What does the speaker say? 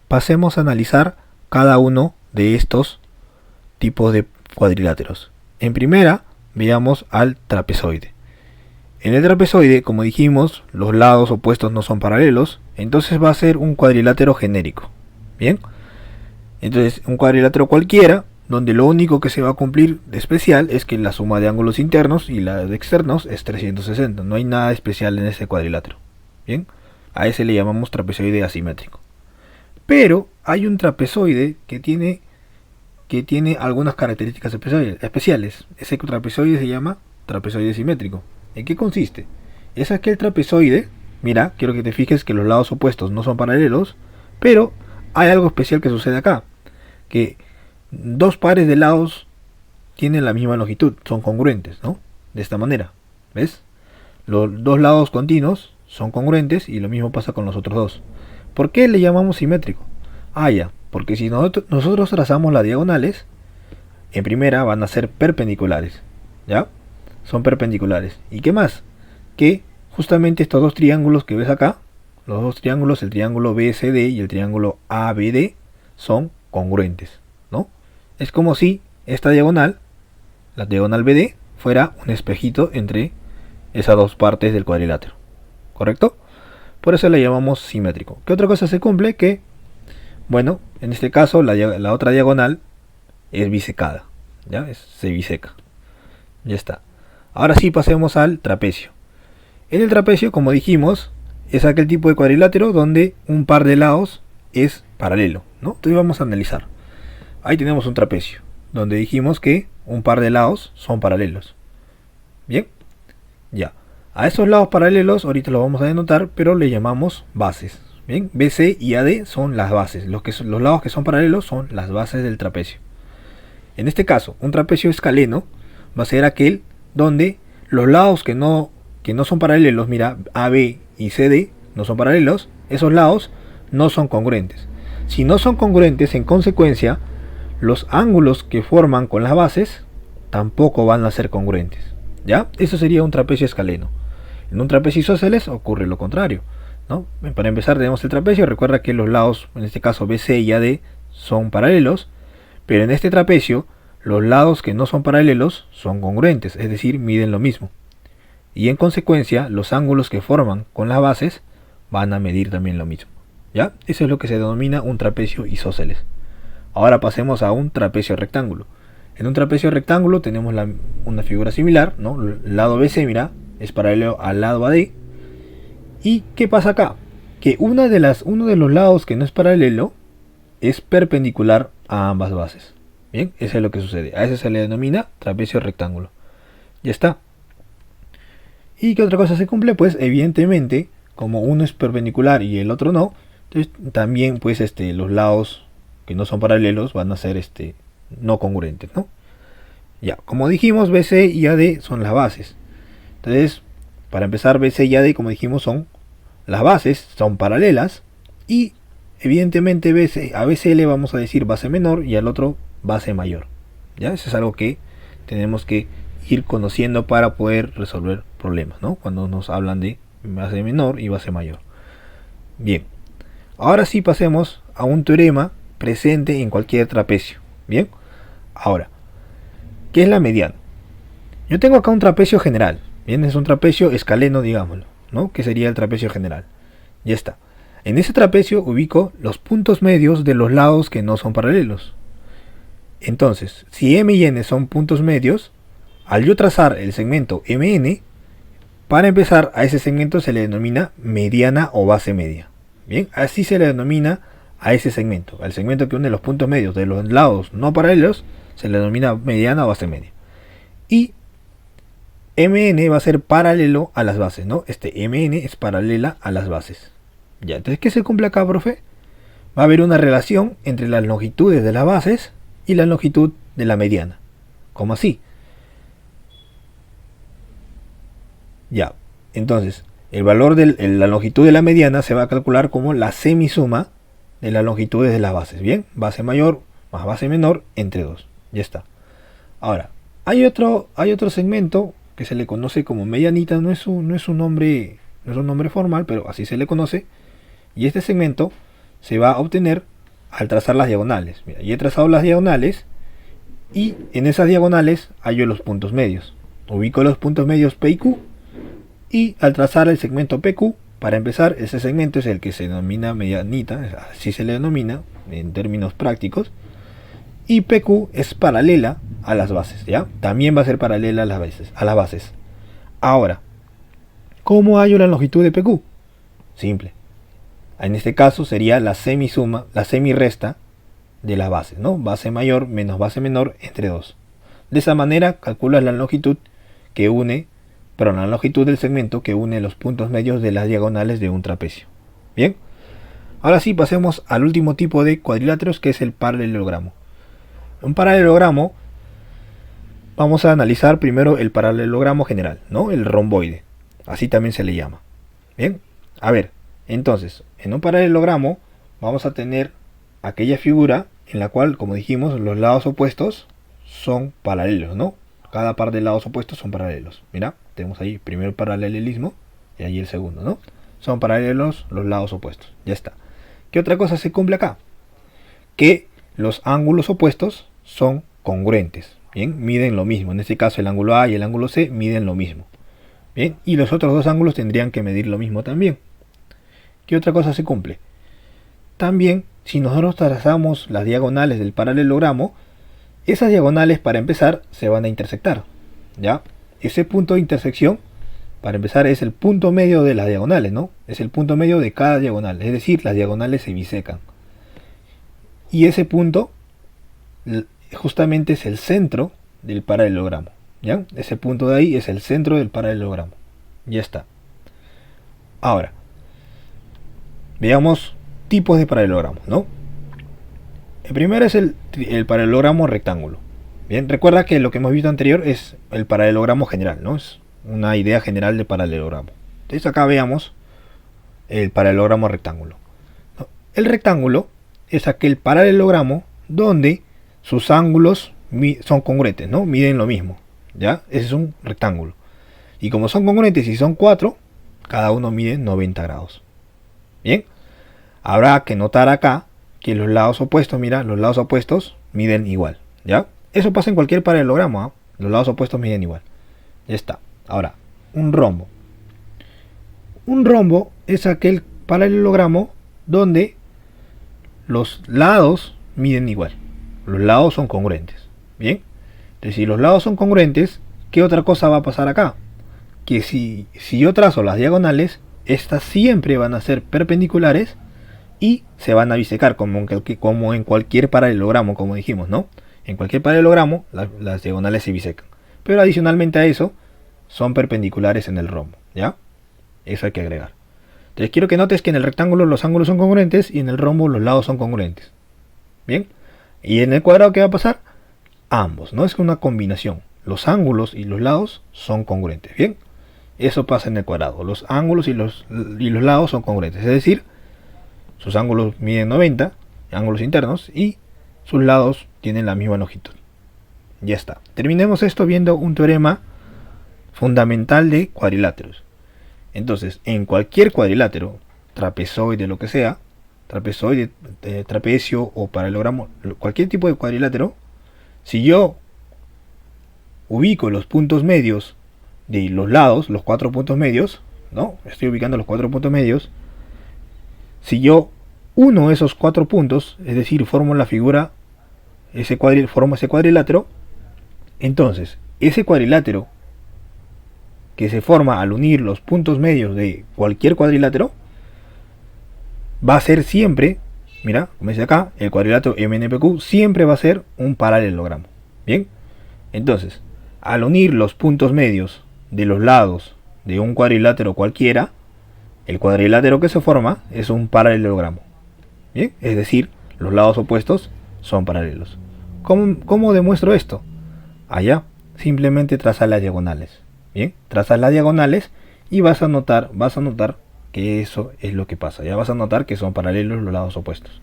pasemos a analizar cada uno de estos tipos de cuadriláteros. En primera, veamos al trapezoide. En el trapezoide, como dijimos, los lados opuestos no son paralelos, entonces va a ser un cuadrilátero genérico. Bien, entonces un cuadrilátero cualquiera, donde lo único que se va a cumplir de especial es que la suma de ángulos internos y la de externos es 360. No hay nada especial en ese cuadrilátero. Bien, a ese le llamamos trapezoide asimétrico. Pero hay un trapezoide que tiene algunas características especiales. Ese trapezoide se llama trapezoide simétrico. ¿En qué consiste? Es aquel trapezoide, mira, quiero que te fijes que los lados opuestos no son paralelos, pero hay algo especial que sucede acá, que dos pares de lados tienen la misma longitud, son congruentes, ¿no? De esta manera, ¿ves? Los dos lados continuos son congruentes y lo mismo pasa con los otros dos. ¿Por qué le llamamos simétrico? Ah, ya, porque si nosotros trazamos las diagonales, en primera van a ser perpendiculares, ¿ya? Son perpendiculares. ¿Y qué más? Que justamente estos dos triángulos que ves acá, los dos triángulos, el triángulo BCD y el triángulo ABD, son congruentes, ¿no? Es como si esta diagonal, la diagonal BD, fuera un espejito entre esas dos partes del cuadrilátero, ¿correcto? Por eso le llamamos simétrico. ¿Qué otra cosa se cumple? Que, bueno, en este caso la otra diagonal es bisecada, ¿ya? Se biseca. Ya está. Ahora sí pasemos al trapecio. En el trapecio, como dijimos, es aquel tipo de cuadrilátero donde un par de lados es paralelo, ¿no? Entonces vamos a analizar. Ahí tenemos un trapecio, donde dijimos que un par de lados son paralelos. Bien, ya. A esos lados paralelos, ahorita lo vamos a denotar, pero le llamamos bases. Bien, BC y AD son las bases. Los lados que son paralelos son las bases del trapecio. En este caso, un trapecio escaleno va a ser aquel donde los lados que no son paralelos, mira, AB y CD no son paralelos, esos lados no son congruentes. Si no son congruentes, en consecuencia, los ángulos que forman con las bases tampoco van a ser congruentes, ¿ya? Eso sería un trapecio escaleno. En un trapecio isósceles ocurre lo contrario, ¿no? Para empezar tenemos el trapecio, recuerda que los lados, en este caso BC y AD, son paralelos, pero en este trapecio los lados que no son paralelos son congruentes, es decir, miden lo mismo. Y en consecuencia, los ángulos que forman con las bases van a medir también lo mismo, ¿ya? Eso es lo que se denomina un trapecio isósceles. Ahora pasemos a un trapecio rectángulo. En un trapecio rectángulo tenemos una figura similar, ¿no? El lado BC, mira, es paralelo al lado AD. ¿Y qué pasa acá? Que uno de los lados que no es paralelo es perpendicular a ambas bases. Bien, eso es lo que sucede. A eso se le denomina trapecio rectángulo. Ya está. ¿Y qué otra cosa se cumple? Pues evidentemente, como uno es perpendicular y el otro no, entonces también pues los lados que no son paralelos van a ser no congruentes, ¿no? Ya, como dijimos, BC y AD son las bases. Entonces, para empezar, BC y AD, como dijimos, son las bases, son paralelas. Y evidentemente a BC le vamos a decir base menor y al otro base mayor. ¿Ya? Eso es algo que tenemos que ir conociendo para poder resolver problemas, ¿no? Cuando nos hablan de base menor y base mayor. Bien, ahora sí pasemos a un teorema presente en cualquier trapecio. Bien, ahora, ¿qué es la mediana? Yo tengo acá un trapecio general. Bien, es un trapecio escaleno, digámoslo, ¿no? Que sería el trapecio general. Ya está. En ese trapecio ubico los puntos medios de los lados que no son paralelos. Entonces, si M y N son puntos medios, al yo trazar el segmento MN, para empezar, a ese segmento se le denomina mediana o base media. Bien, así se le denomina a ese segmento. Al segmento que une los puntos medios de los lados no paralelos, se le denomina mediana o base media. Y MN va a ser paralelo a las bases, ¿no? MN es paralela a las bases. Ya, entonces, ¿qué se cumple acá, profe? Va a haber una relación entre las longitudes de las bases y la longitud de la mediana. ¿Cómo así? Ya, entonces, el valor de la longitud de la mediana se va a calcular como la semisuma de las longitudes de las bases. Bien, base mayor más base menor entre 2. Ya está. Ahora, hay otro segmento que se le conoce como medianita, no es un nombre formal, pero así se le conoce. Y este segmento se va a obtener al trazar las diagonales. Mira, y he trazado las diagonales y en esas diagonales hallo los puntos medios. Ubico los puntos medios P y Q y al trazar el segmento PQ, para empezar, ese segmento es el que se denomina medianita, así se le denomina en términos prácticos, y PQ es paralela a las bases, ¿ya? También va a ser paralela a las bases. Ahora, ¿cómo hallo la longitud de PQ? Simple. En este caso sería la semisuma, la semirresta de las bases, ¿no? Base mayor menos base menor entre 2. De esa manera calculas la longitud que une, la longitud del segmento que une los puntos medios de las diagonales de un trapecio. Bien. Ahora sí, pasemos al último tipo de cuadriláteros, que es el paralelogramo. Un paralelogramo, vamos a analizar primero el paralelogramo general, ¿no? El romboide, así también se le llama. Bien, a ver, entonces, en un paralelogramo vamos a tener aquella figura en la cual, como dijimos, los lados opuestos son paralelos, ¿no? Cada par de lados opuestos son paralelos. Mira, tenemos ahí primero el paralelismo y ahí el segundo, ¿no? Son paralelos los lados opuestos. Ya está. ¿Qué otra cosa se cumple acá? Que los ángulos opuestos son congruentes. Bien, miden lo mismo. En este caso el ángulo A y el ángulo C miden lo mismo. Bien, y los otros dos ángulos tendrían que medir lo mismo también. ¿Qué otra cosa se cumple? También, si nosotros trazamos las diagonales del paralelogramo, esas diagonales, para empezar, se van a intersectar, ¿ya? Ese punto de intersección, para empezar, es el punto medio de las diagonales, ¿no? Es el punto medio de cada diagonal, es decir, las diagonales se bisecan. Y ese punto justamente es el centro del paralelogramo, ¿ya? Ese punto de ahí es el centro del paralelogramo. Ya está. Ahora, veamos tipos de paralelogramos, ¿no? El primero es el paralelogramo rectángulo. Bien, recuerda que lo que hemos visto anterior es el paralelogramo general, ¿no? Es una idea general de paralelogramo. Entonces acá veamos el paralelogramo rectángulo. El rectángulo es aquel paralelogramo donde sus ángulos son congruentes, ¿no? Miden lo mismo, ¿ya? Ese es un rectángulo. Y como son congruentes y son 4, cada uno mide 90 grados. Bien, habrá que notar acá que los lados opuestos, mira, los lados opuestos miden igual, ¿ya? Eso pasa en cualquier paralelogramo, ¿eh? Los lados opuestos miden igual. Ya está. Ahora, un rombo. Un rombo es aquel paralelogramo donde los lados miden igual. Los lados son congruentes. Bien. Entonces, si los lados son congruentes, ¿qué otra cosa va a pasar acá? Que si yo trazo las diagonales, estas siempre van a ser perpendiculares y se van a bisecar, como en cualquier paralelogramo, como dijimos, ¿no? En cualquier paralelogramo las diagonales se bisecan. Pero adicionalmente a eso, son perpendiculares en el rombo, ¿ya? Eso hay que agregar. Entonces quiero que notes que en el rectángulo los ángulos son congruentes y en el rombo los lados son congruentes. ¿Bien? Y en el cuadrado, ¿qué va a pasar? Ambos, ¿no? Es una combinación. Los ángulos y los lados son congruentes, ¿bien? Eso pasa en el cuadrado. Los ángulos y los lados son congruentes. Es decir, sus ángulos miden 90, ángulos internos, y sus lados tienen la misma longitud. Ya está. Terminemos esto viendo un teorema fundamental de cuadriláteros. Entonces, en cualquier cuadrilátero, trapezoide, lo que sea, trapezoide, trapecio o paralelogramo, cualquier tipo de cuadrilátero, si yo ubico los puntos medios de los lados, los 4 puntos medios, ¿no? Estoy ubicando los 4 puntos medios. Si yo uno esos 4 puntos, es decir, formo la figura, formo ese cuadrilátero, entonces ese cuadrilátero que se forma al unir los puntos medios de cualquier cuadrilátero va a ser siempre, mira, como dice acá, el cuadrilátero MNPQ siempre va a ser un paralelogramo. Bien, entonces, al unir los puntos medios de los lados de un cuadrilátero cualquiera, el cuadrilátero que se forma es un paralelogramo. Bien, es decir, los lados opuestos son paralelos. ¿Cómo demuestro esto? Allá, simplemente traza las diagonales. Bien, trazas las diagonales y vas a notar que eso es lo que pasa. Ya vas a notar que son paralelos los lados opuestos.